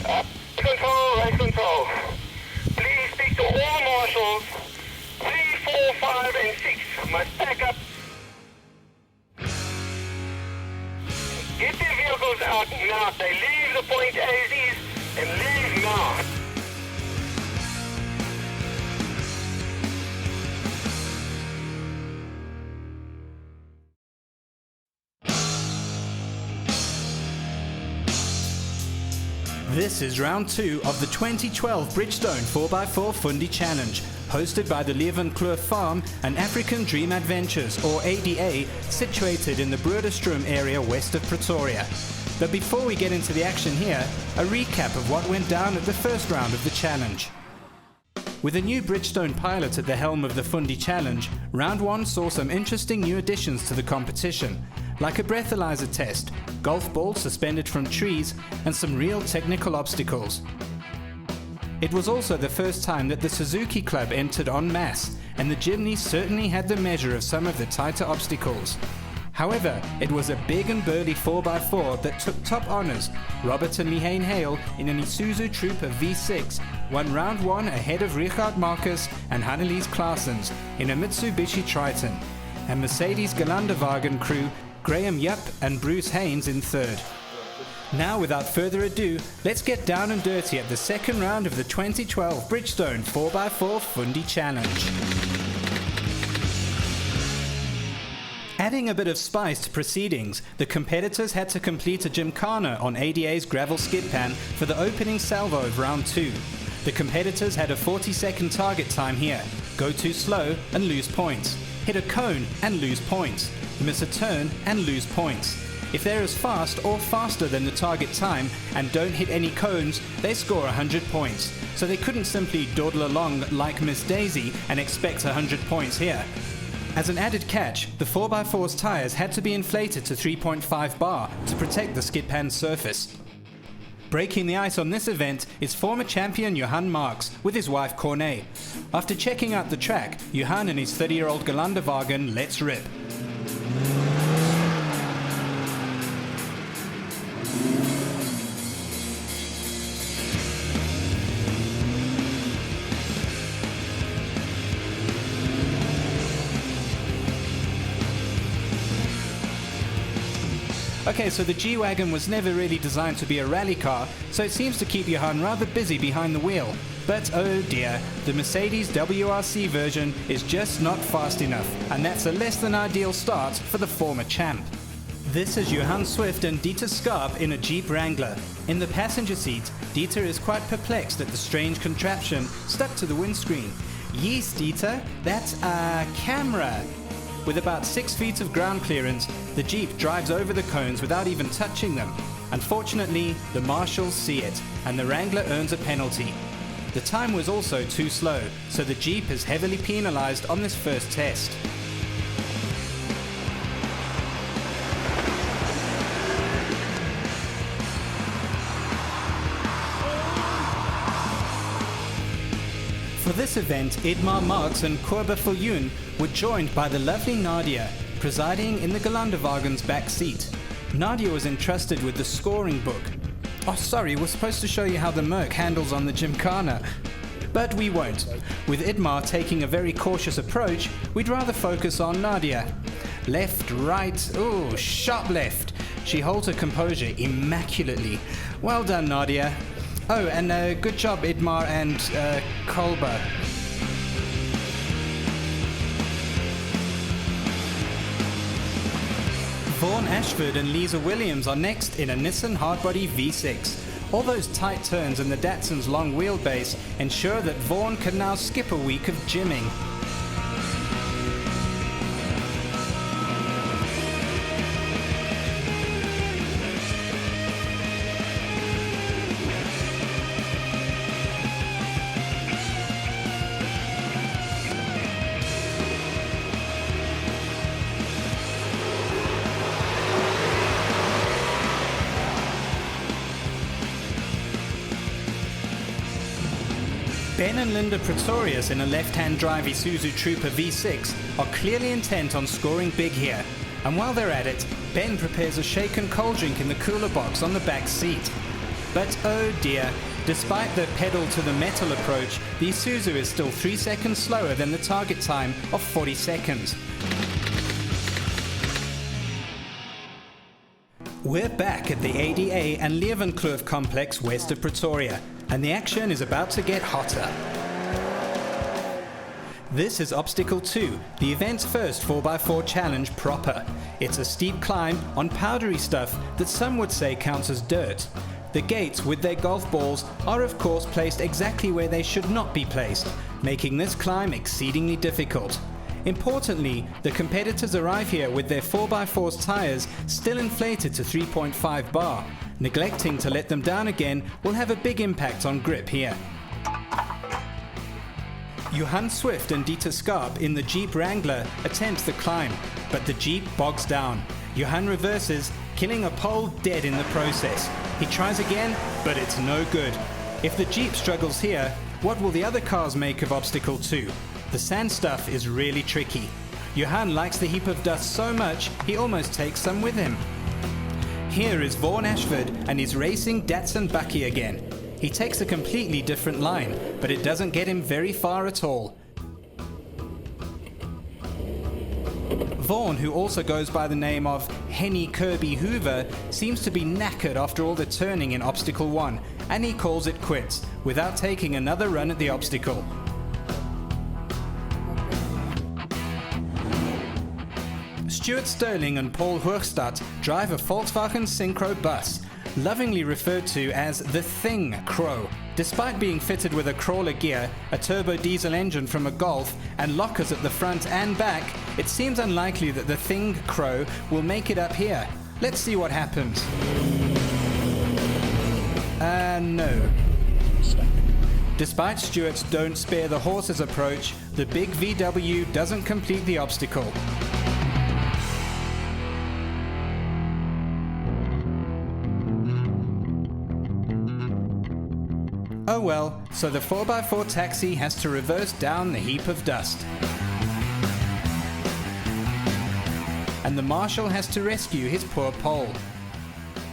Race control. Please speak to all the marshals. 3, 4, 5, and 6 must back up. Get their vehicles out now. They leave the point as is and leave now. This is round 2 of the 2012 Bridgestone 4x4 Fundi Challenge, hosted by the Leeuwenkloof farm and African Dream Adventures, or ADA, situated in the Bridgestone area west of Pretoria. But before we get into the action here, a recap of what went down at the first round of the challenge. With a new Bridgestone pilot at the helm of the Fundi Challenge, round 1 saw some interesting new additions to the competition, like a breathalyzer test, golf balls suspended from trees, and some real technical obstacles. It was also the first time that the Suzuki Club entered en masse, and the Jimny certainly had the measure of some of the tighter obstacles. However, it was a big and burly 4x4 that took top honours. Robert and Lehane Hale in an Isuzu Trooper V6 won round 1 ahead of Richard Marcus and Hannelise Claessens in a Mitsubishi Triton, and Mercedes Gelandewagen crew Graham Yupp and Bruce Haynes in third. Now, without further ado, let's get down and dirty at the second round of the 2012 Bridgestone 4x4 Fundi Challenge. Adding a bit of spice to proceedings, the competitors had to complete a gymkhana on ADA's gravel skid pan for the opening salvo of round 2. The competitors had a 40-second target time here. Go too slow and lose points. Hit a cone and lose points. Miss a turn and lose points. If they're as fast or faster than the target time and don't hit any cones, they score 100 points. So they couldn't simply dawdle along like Miss Daisy and expect 100 points here. As an added catch, the 4x4's tyres had to be inflated to 3.5 bar to protect the skid pan surface. Breaking the ice on this event is former champion Johan Marx with his wife Corné. After checking out the track, Johan and his 30-year-old Gelandewagen lets rip. Okay, so the G-Wagon was never really designed to be a rally car, so it seems to keep Johan rather busy behind the wheel. But oh dear, the Mercedes WRC version is just not fast enough, and that's a less than ideal start for the former champ. This is Johan Swift and Dieter Skarp in a Jeep Wrangler. In the passenger seat, Dieter is quite perplexed at the strange contraption stuck to the windscreen. Yes, Dieter, that's a camera. With about 6 feet of ground clearance, the Jeep drives over the cones without even touching them. Unfortunately, the marshals see it, and the Wrangler earns a penalty. The time was also too slow, so the Jeep is heavily penalized on this first test. For this event, Edmar Marx and Korbe Viljoen were joined by the lovely Nadia, presiding in the Gelandewagen's back seat. Nadia was entrusted with the scoring book. Oh sorry, we're supposed to show you how the Merc handles on the gymkhana. But we won't. With Edmar taking a very cautious approach, we'd rather focus on Nadia. Left, right, ooh, sharp left. She holds her composure immaculately. Well done, Nadia. Oh, and good job, Edmar and Kolbe. Vaughan Ashford and Lisa Williams are next in a Nissan Hardbody V6. All those tight turns and the Datsun's long wheelbase ensure that Vaughan can now skip a week of gymming. Ben and Linda Pretorius in a left-hand drive Isuzu Trooper V6 are clearly intent on scoring big here, and while they're at it, Ben prepares a shaken cold drink in the cooler box on the back seat. But oh dear, despite the pedal to the metal approach, the Isuzu is still 3 seconds slower than the target time of 40 seconds. We're back at the ADA and Leeuwenkloof complex west of Pretoria, and the action is about to get hotter. This is Obstacle 2, the event's first 4x4 challenge proper. It's a steep climb on powdery stuff that some would say counts as dirt. The gates with their golf balls are of course placed exactly where they should not be placed, making this climb exceedingly difficult. Importantly, the competitors arrive here with their 4x4's tyres still inflated to 3.5 bar. Neglecting to let them down again will have a big impact on grip here. Johan Swift and Dieter Skarp in the Jeep Wrangler attempt the climb, but the Jeep bogs down. Johan reverses, killing a pole dead in the process. He tries again, but it's no good. If the Jeep struggles here, what will the other cars make of Obstacle 2? The sand stuff is really tricky. Johan likes the heap of dust so much, he almost takes some with him. Here is Vaughan Ashford and his racing Datsun Bucky again. He takes a completely different line, but it doesn't get him very far at all. Vaughan, who also goes by the name of Henny Kirby Hoover, seems to be knackered after all the turning in Obstacle 1, and he calls it quits, without taking another run at the obstacle. Stuart Sterling and Paul Hoogstad drive a Volkswagen Synchro bus, lovingly referred to as the Thing Crow. Despite being fitted with a crawler gear, a turbo diesel engine from a Golf, and lockers at the front and back, it seems unlikely that the Thing Crow will make it up here. Let's see what happens. No. Despite Stuart's don't spare the horses approach, the big VW doesn't complete the obstacle. Oh well, so the 4x4 taxi has to reverse down the heap of dust. And the marshal has to rescue his poor pole.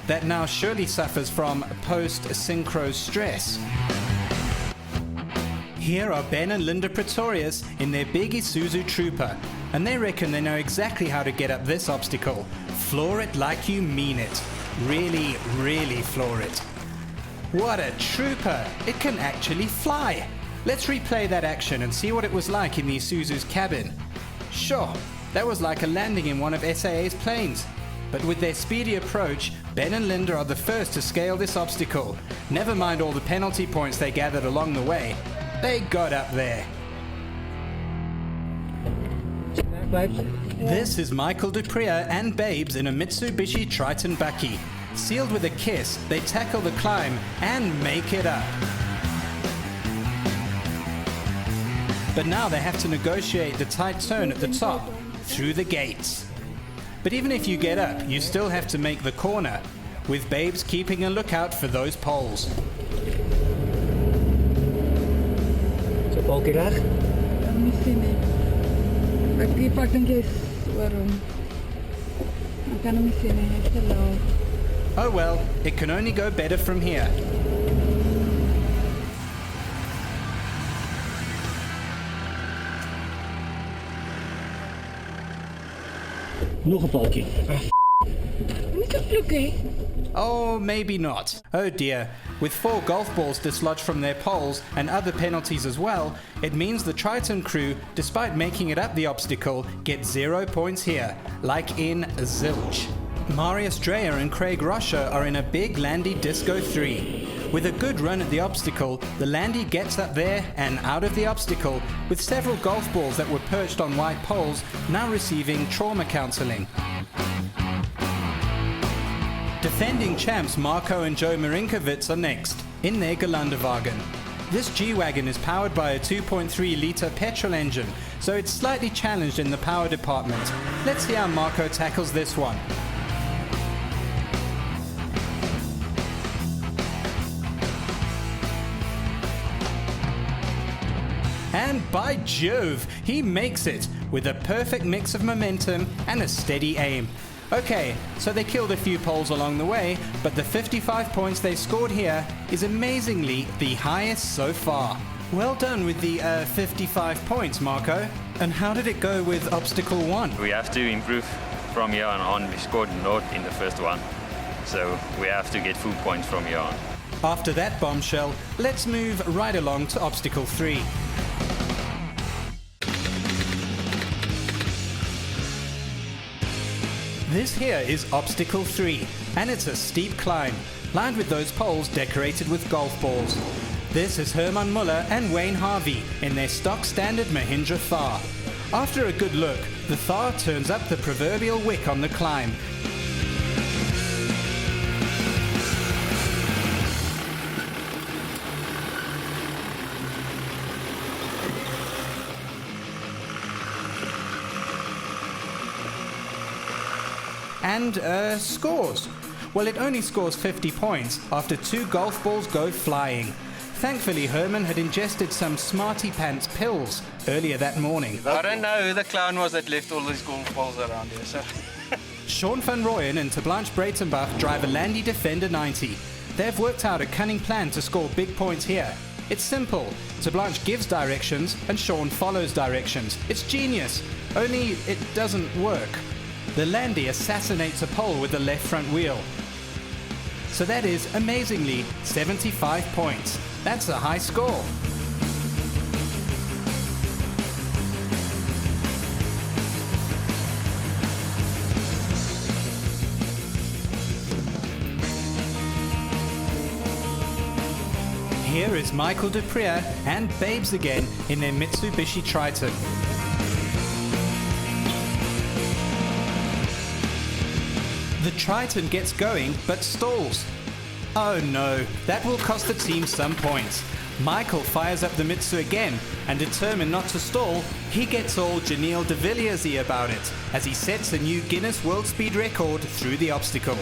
That now surely suffers from post-synchro stress. Here are Ben and Linda Pretorius in their big Isuzu Trooper, and they reckon they know exactly how to get up this obstacle. Floor it like you mean it. Really, really floor it. What a trooper! It can actually fly! Let's replay that action and see what it was like in the Isuzu's cabin. Sure, that was like a landing in one of SAA's planes. But with their speedy approach, Ben and Linda are the first to scale this obstacle. Never mind all the penalty points they gathered along the way. They got up there. This is Michael Dupria and Babes in a Mitsubishi Triton Bucky. Sealed with a kiss, they tackle the climb and make it up. But now they have to negotiate the tight turn at the top, through the gates. But even if you get up, you still have to make the corner, with Babes keeping a lookout for those poles. Is het ook graag? Misschien niet. Ik pak denk eens waarom. Ik kan hem misschien niet hello. Oh well, it can only go better from here. Nog een balkje. Niet zo lukken. Oh, maybe not. Oh dear. With 4 golf balls dislodged from their poles and other penalties as well, it means the Triton crew, despite making it up the obstacle, get 0 points here, like in zilch. Marius Dreyer and Craig Rocha are in a big Landy Disco 3. With a good run at the obstacle, the Landy gets up there and out of the obstacle, with several golf balls that were perched on white poles now receiving trauma counseling. Defending champs Marco and Joe Marinkovic are next, in their Gelandewagen. This G-Wagon is powered by a 2.3 litre petrol engine, so it's slightly challenged in the power department. Let's see how Marco tackles this one. And by Jove, he makes it, with a perfect mix of momentum and a steady aim. Okay, so they killed a few poles along the way, but the 55 points they scored here is amazingly the highest so far. Well done with the 55 points, Marco. And how did it go with obstacle 1? We have to improve from here on. We scored naught in the first one, so we have to get full points from here on. After that bombshell, let's move right along to obstacle 3. This here is obstacle 3, and it's a steep climb, lined with those poles decorated with golf balls. This is Herman Muller and Wayne Harvey in their stock standard Mahindra Thar. After a good look, the Thar turns up the proverbial wick on the climb. And scores. Well, it only scores 50 points after 2 golf balls go flying. Thankfully, Herman had ingested some Smarty Pants pills earlier that morning. I don't know who the clown was that left all these golf balls around here, so... Sean van Rooyen and Terblanche Breitenbach drive a Landy Defender 90. They've worked out a cunning plan to score big points here. It's simple. Terblanche gives directions and Sean follows directions. It's genius, only it doesn't work. The Landy assassinates a pole with the left front wheel. So that is, amazingly, 75 points. That's a high score. Here is Michael Duprier and Babes again in their Mitsubishi Triton. The Triton gets going, but stalls. Oh no, that will cost the team some points. Michael fires up the Mitsu again, and determined not to stall, he gets all Janelle de Villiers-y about it, as he sets a new Guinness World Speed record through the obstacle.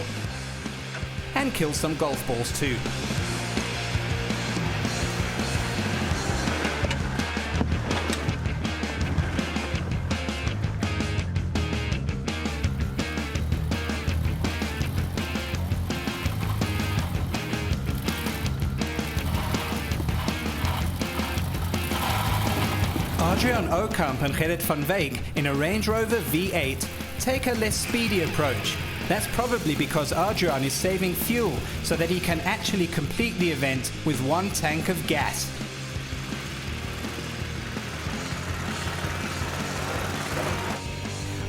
And kills some golf balls too. Adrian Okamp and Gerrit van Wyk in a Range Rover V8 take a less speedy approach. That's probably because Adrian is saving fuel so that he can actually complete the event with 1 tank of gas.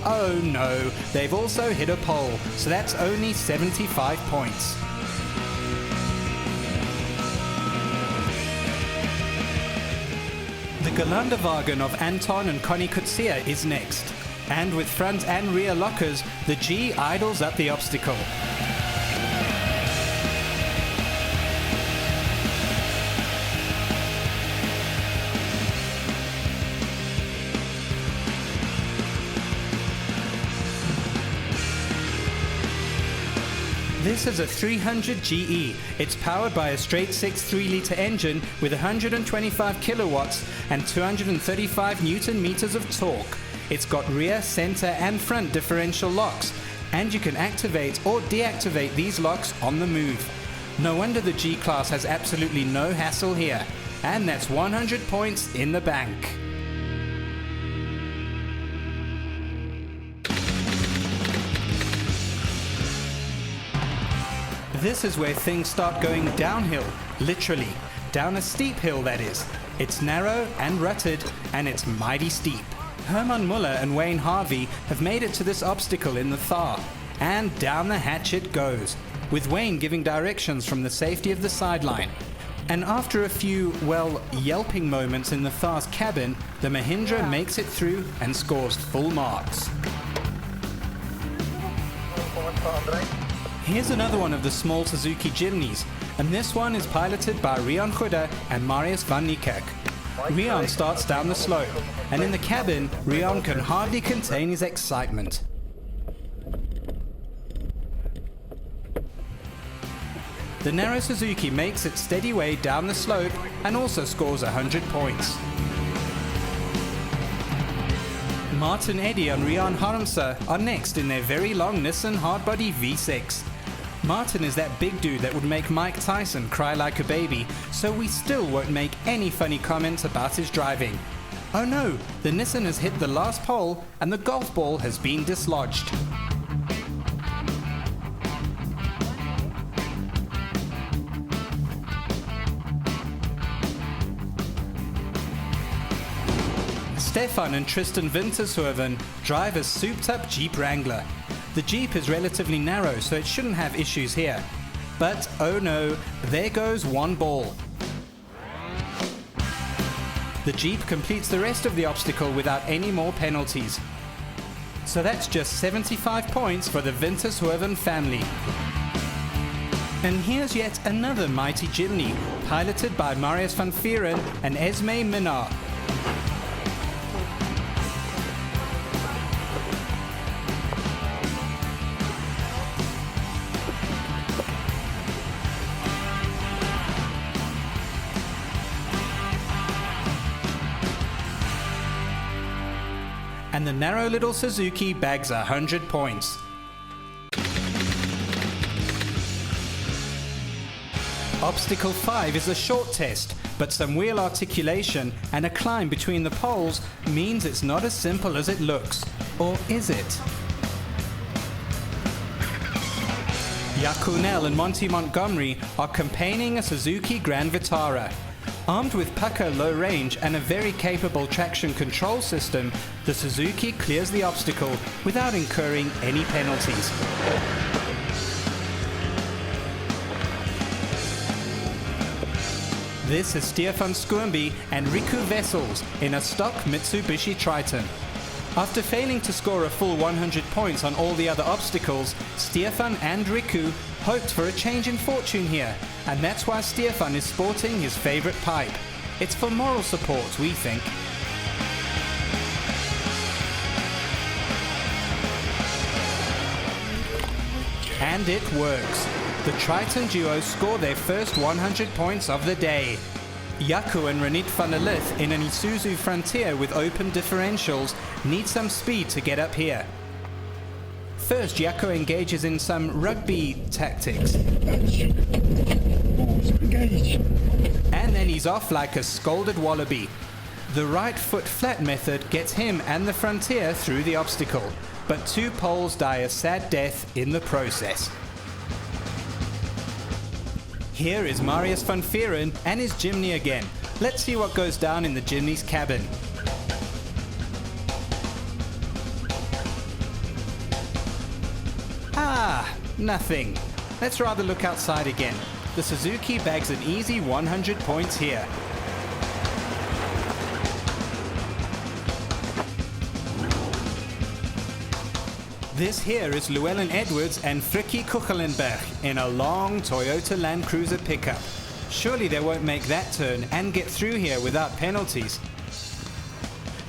Oh no, they've also hit a pole, so that's only 75 points. The Gelandewagen of Anton and Connie Kutsia is next. And with front and rear lockers, the G idles up the obstacle. This is a 300 GE. It's powered by a straight 6 3-litre engine with 125 kilowatts and 235 Newton meters of torque. It's got rear, center and front differential locks, and you can activate or deactivate these locks on the move. No wonder the G-Class has absolutely no hassle here. And that's 100 points in the bank. This is where things start going downhill, literally. Down a steep hill, that is. It's narrow and rutted, and it's mighty steep. Herman Muller and Wayne Harvey have made it to this obstacle in the Thar, and down the hatch it goes, with Wayne giving directions from the safety of the sideline. And after a few, well, yelping moments in the Thar's cabin, the Mahindra makes it through and scores full marks. Here's another one of the small Suzuki Jimneys, and this one is piloted by Rian Goede and Marius van Niekerk. Rian starts down the slope, and in the cabin, Rian can hardly contain his excitement. The narrow Suzuki makes its steady way down the slope and also scores 100 points. Martin Eddy and Rian Harmsa are next in their very long Nissan Hardbody V6. Martin is that big dude that would make Mike Tyson cry like a baby, so we still won't make any funny comments about his driving. Oh no, the Nissan has hit the last pole and the golf ball has been dislodged. Stefan and Tristan Wintershoven drive a souped-up Jeep Wrangler. The Jeep is relatively narrow, so it shouldn't have issues here. But oh no, there goes one ball. The Jeep completes the rest of the obstacle without any more penalties. So that's just 75 points for the Wintershoven family. And here's yet another mighty Jimny, piloted by Marius van Vieren and Esme Minnar. And the narrow little Suzuki bags 100 points. Obstacle 5 is a short test, but some wheel articulation and a climb between the poles means it's not as simple as it looks. Or is it? Yakunel and Monty Montgomery are campaigning a Suzuki Grand Vitara. Armed with pucker low range and a very capable traction control system, the Suzuki clears the obstacle without incurring any penalties. This is Stefan Scoomby and Riku Wessels in a stock Mitsubishi Triton. After failing to score a full 100 points on all the other obstacles, Stefan and Riku hoped for a change in fortune here, and that's why Stefan is sporting his favorite pipe. It's for moral support, we think. And it works. The Triton duo score their first 100 points of the day. Jaco and Renit van der Lith in an Isuzu Frontier with open differentials need some speed to get up here. First, Jaco engages in some rugby tactics. And then he's off like a scolded wallaby. The right foot flat method gets him and the Frontier through the obstacle, but two Poles die a sad death in the process. Here is Marius van Vieren and his Jimny again. Let's see what goes down in the Jimny's cabin. Ah, nothing. Let's rather look outside again. The Suzuki bags an easy 100 points here. This here is Llewellyn Edwards and Frikkie Kuchelenberg in a long Toyota Land Cruiser pickup. Surely they won't make that turn and get through here without penalties.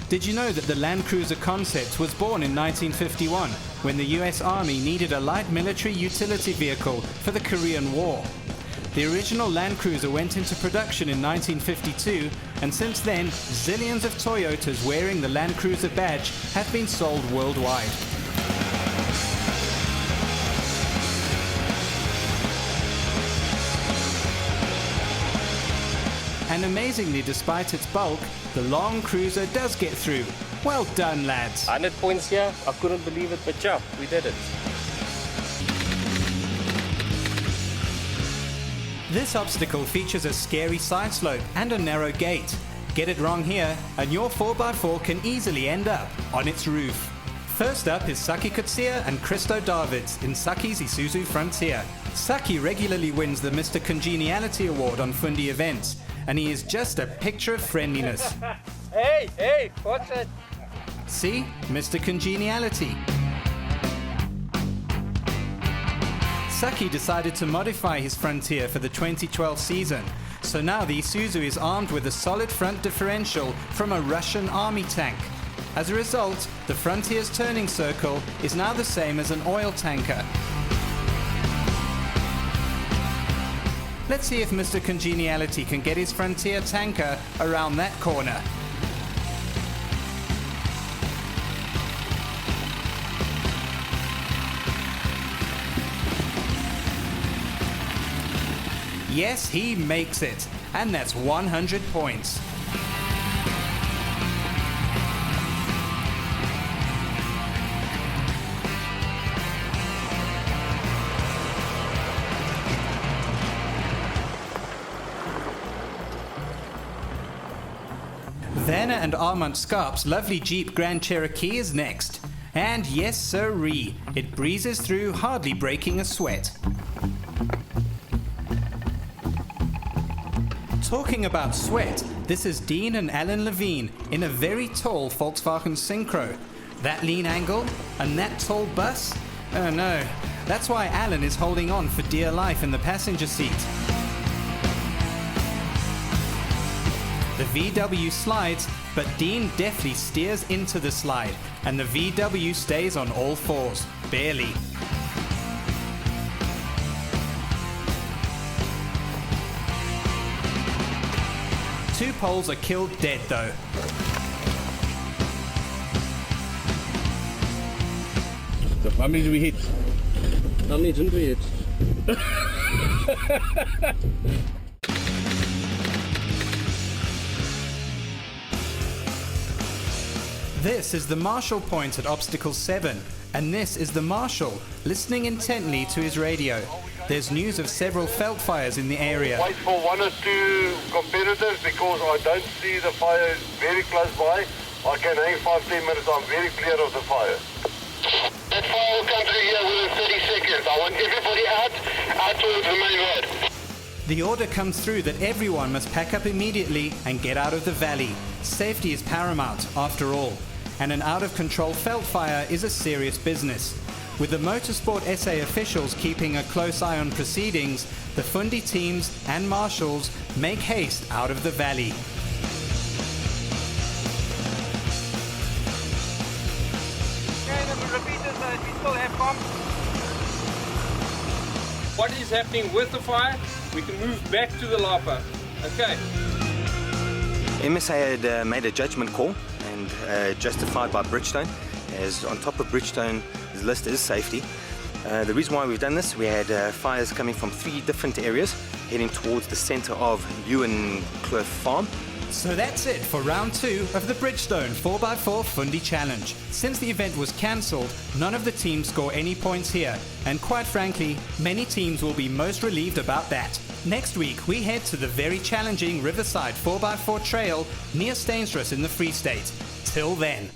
Did you know that the Land Cruiser concept was born in 1951 when the US Army needed a light military utility vehicle for the Korean War? The original Land Cruiser went into production in 1952, and since then, zillions of Toyotas wearing the Land Cruiser badge have been sold worldwide. And amazingly, despite its bulk, the long cruiser does get through. Well done, lads. 100 points here. I couldn't believe it, but yeah, we did it. This obstacle features a scary side slope and a narrow gate. Get it wrong here, and your 4x4 can easily end up on its roof. First up is Saki Kutsia and Christo Davids in Saki's Isuzu Frontier. Saki regularly wins the Mr. Congeniality Award on Fundi events, and he is just a picture of friendliness. Hey, watch it. See? Mr. Congeniality. Saki decided to modify his Frontier for the 2012 season, so now the Isuzu is armed with a solid front differential from a Russian army tank. As a result, the Frontier's turning circle is now the same as an oil tanker. Let's see if Mr. Congeniality can get his Frontier tanker around that corner. Yes, he makes it, and that's 100 points. Werner and Armand Scarp's lovely Jeep Grand Cherokee is next. And yes sirree, it breezes through, hardly breaking a sweat. Talking about sweat, this is Dean and Alan Levine in a very tall Volkswagen Synchro. That lean angle and that tall bus? Oh no, that's why Alan is holding on for dear life in the passenger seat. The VW slides, but Dean deftly steers into the slide, and the VW stays on all fours, barely. Two poles are killed dead though. So, how many did we hit? How many didn't we hit? This is the marshal point at obstacle 7, and this is the marshal, listening intently to his radio. There's news of several felt fires in the area. Wait for 1 or 2 competitors because I don't see the fire very close by. I can hang 5-10 minutes, I'm very clear of the fire. That fire will come through here within 30 seconds. I want everybody out towards the main road. The order comes through that everyone must pack up immediately and get out of the valley. Safety is paramount, after all. And an out-of-control felt fire is a serious business. With the Motorsport SA officials keeping a close eye on proceedings, the Fundi teams and marshals make haste out of the valley. Okay, then we repeat this, we still have pumps. What is happening with the fire? We can move back to the Lapa. Okay. MSA had made a judgment call and justified by Bridgestone, as on top of Bridgestone the list is safety. The reason why we've done this, we had fires coming from 3 different areas heading towards the centre of Leeuwenkloof farm. So that's it for round 2 of the Bridgestone 4x4 Fundi Challenge. Since the event was cancelled, none of the teams score any points here, and quite frankly, many teams will be most relieved about that. Next week, we head to the very challenging Riverside 4x4 trail near Stainsrus in the Free State. Till then.